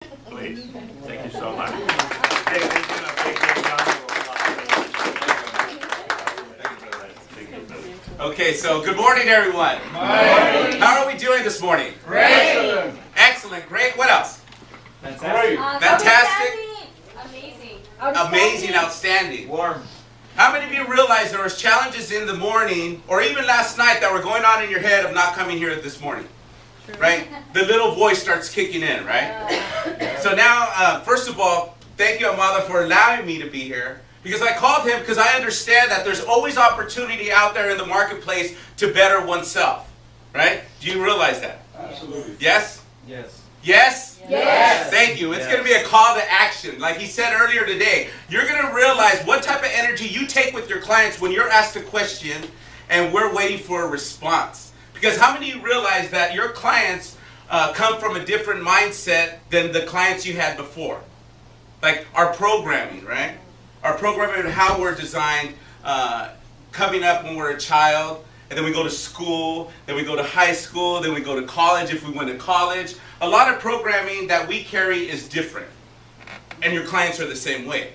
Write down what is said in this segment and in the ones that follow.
Please. Thank you so much. Hey, let's give a big round of applause. Okay, so good morning, everyone. Morning. How are we doing this morning? Great. Excellent, great. What else? Fantastic. Fantastic. Amazing. Amazing, outstanding. Warm. How many of you realize there was challenges in the morning, or even last night, that were going on in your head of not coming here this morning? Right? The little voice starts kicking in, right? So now, first of all, thank you, Amado, for allowing me to be here. Because I called him because I understand that there's always opportunity out there in the marketplace to better oneself. Right? Do you realize that? Absolutely. Yes? Yes. Yes? Yes. Thank you. It's going to be a call to action. Like he said earlier today, you're going to realize what type of energy you take with your clients when you're asked a question and we're waiting for a response. Because how many of you realize that your clients come from a different mindset than the clients you had before? Like our programming, right? Our programming and how we're designed, coming up when we're a child, and then we go to school, then we go to high school, then we go to college if we went to college. A lot of programming that we carry is different. And your clients are the same way.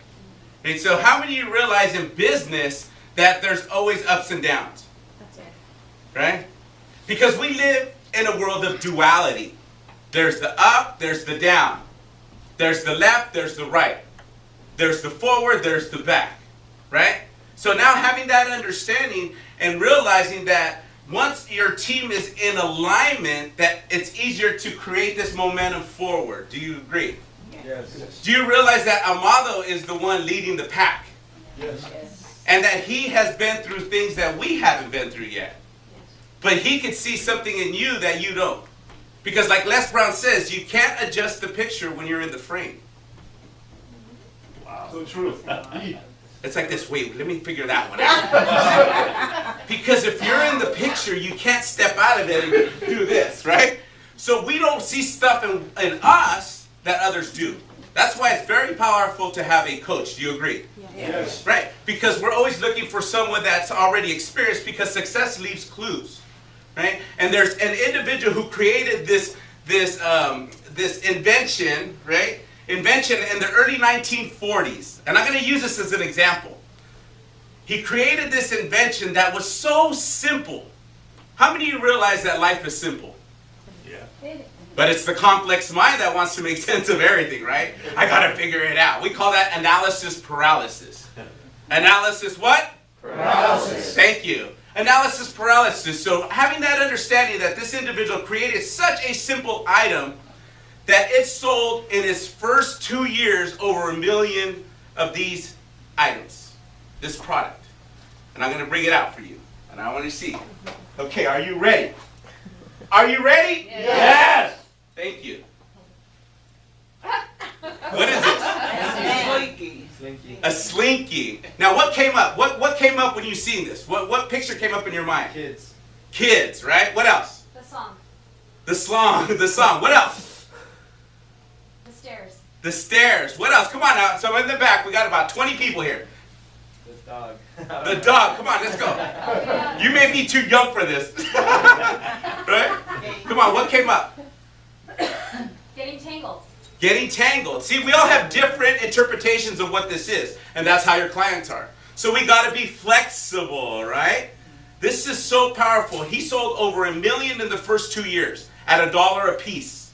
And so how many of you realize in business that there's always ups and downs? That's it. Right? Because we live in a world of duality. There's the up, there's the down. There's the left, there's the right. There's the forward, there's the back. Right? So now having that understanding and realizing that once your team is in alignment, that it's easier to create this momentum forward. Do you agree? Yes. Do you realize that Amado is the one leading the pack? Yes. And that he has been through things that we haven't been through yet. But he can see something in you that you don't. Because like Les Brown says, you can't adjust the picture when you're in the frame. Wow. So true. It's like this, wait, let me figure that one out. Because if you're in the picture, you can't step out of it and do this, right? So we don't see stuff in us that others do. That's why it's very powerful to have a coach. Do you agree? Yes. Right, because we're always looking for someone that's already experienced, because success leaves clues, right? And there's an individual who created this invention, right? Invention in the early 1940s, and I'm going to use this as an example. He created this invention that was so simple. How many of you realize that life is simple? Yeah. But it's the complex mind that wants to make sense of everything, right? I got to figure it out. We call that analysis paralysis. Analysis what? Paralysis. Thank you. Analysis paralysis. So having that understanding that this individual created such a simple item that it sold in its first 2 years over 1 million of these items, this product. And I'm going to bring it out for you. And I want to see. Okay, are you ready? Are you ready? Yes. Thank you. What is this? Slinky. A slinky. Now what came up? What came up when you seen this? What picture came up in your mind? Kids. Kids, right? What else? The song. The song. What else? The stairs. The stairs. What else? Come on now. So in the back, we got about 20 people here. The dog. The dog. Come on, let's go. You may be too young for this. Right? Come on, what came up? Getting tangled. Getting tangled. See, we all have different interpretations of what this is. And that's how your clients are. So we got to be flexible, right? This is so powerful. He sold over 1 million in the first 2 years at $1 a piece.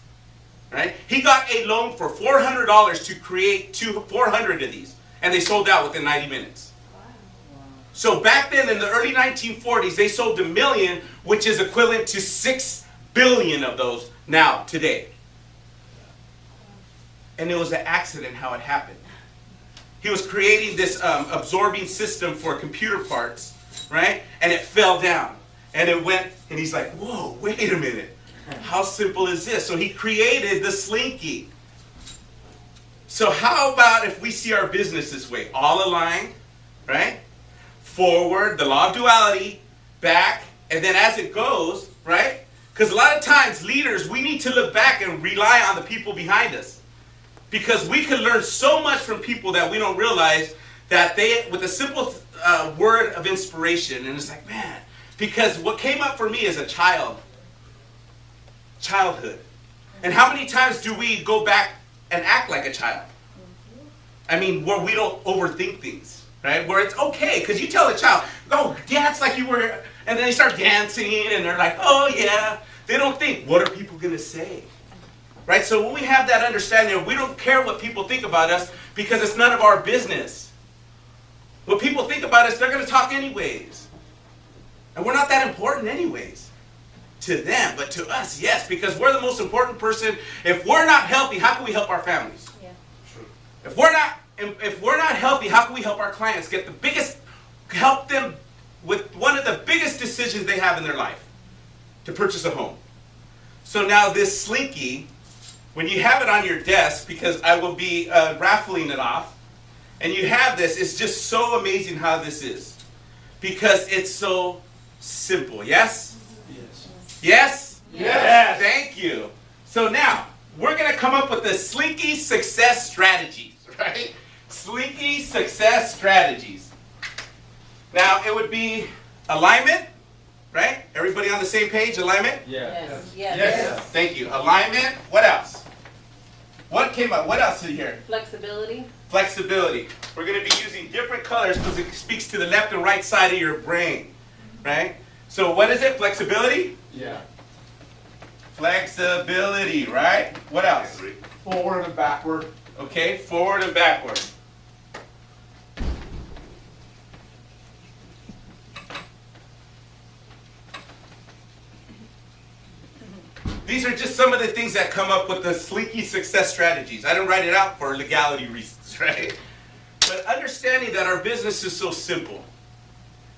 Right? He got a loan for $400 to create 400 of these. And they sold out within 90 minutes. So back then in the early 1940s, they sold 1 million, which is equivalent to 6 billion of those now, today. And it was an accident how it happened. He was creating this absorbing system for computer parts, right? And it fell down. And it went, and he's like, whoa, wait a minute. How simple is this? So he created the slinky. So how about if we see our business this way? All aligned, right? Forward, the law of duality, back, and then as it goes, right? Because a lot of times, leaders, we need to look back and rely on the people behind us. Because we can learn so much from people that we don't realize that they, with a simple word of inspiration, and it's like, man, because what came up for me as a childhood. And how many times do we go back and act like a child. I mean, where we don't overthink things, right? Where it's okay, because you tell a child, "Go dance like you were," and then they start dancing, and they're like, "Oh yeah." They don't think, what are people going to say? Right? So when we have that understanding, we don't care what people think about us because it's none of our business. What people think about us, they're going to talk anyways. And we're not that important anyways. To them, but to us, yes, because we're the most important person. If we're not healthy, how can we help our families? Yeah. If we're not healthy, how can we help our clients help them with one of the biggest decisions they have in their life? To purchase a home. So now this Slinky, when you have it on your desk, because I will be raffling it off, and you have this, it's just so amazing how this is. Because it's so simple, yes? Yes. Yes? Yes. Thank you. So now, we're going to come up with the Slinky success strategies, right? Slinky success strategies. Now, it would be alignment, right? Everybody on the same page? Alignment? Yes. Yes. Thank you. Alignment. What else? What came up? What else in here? Flexibility. Flexibility. We're going to be using different colors because it speaks to the left and right side of your brain, right? So what is it? Flexibility? Yeah. Flexibility, right? What else? Forward and backward. Okay, forward and backward. These are just some of the things that come up with the Slinky success strategies. I didn't write it out for legality reasons, right? But understanding that our business is so simple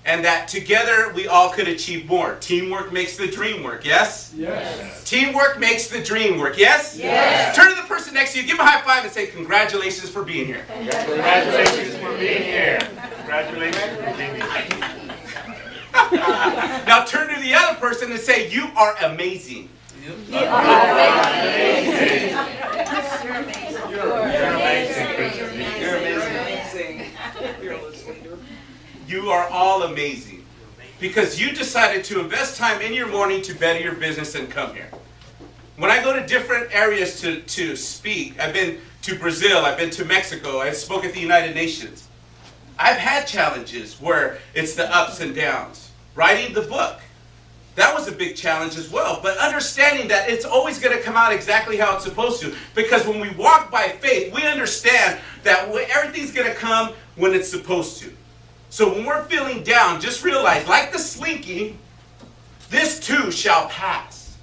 and that together we all could achieve more. Teamwork makes the dream work, yes? Yes. Teamwork makes the dream work, yes? Yes. Turn to the person next to you, give them a high five and say, congratulations for being here. Congratulations for being here. Congratulations for being here. Now turn to the other person and say, you are amazing. You are amazing. You're amazing. You're amazing. You are all amazing. Because you decided to invest time in your morning to better your business and come here. When I go to different areas to speak, I've been to Brazil, I've been to Mexico, I spoke at the United Nations. I've had challenges where it's the ups and downs. Writing the book, that was a big challenge as well. But understanding that it's always going to come out exactly how it's supposed to. Because when we walk by faith, we understand that everything's going to come when it's supposed to. So when we're feeling down, just realize, like the Slinky, this too shall pass.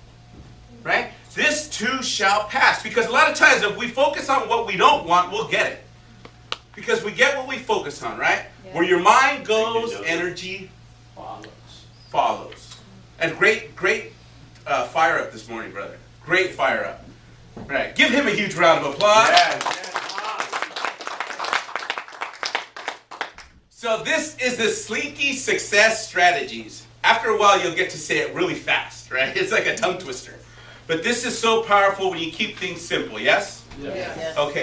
Right? This too shall pass. Because a lot of times if we focus on what we don't want, we'll get it. Because we get what we focus on, right? Yeah. Where your mind goes, energy follows. And great fire up this morning, brother. Great fire up. Right. Give him a huge round of applause. Yes. So this is the Slinky success strategies. After a while, you'll get to say it really fast, right? It's like a tongue twister. But this is so powerful when you keep things simple, yes? Yes. Okay.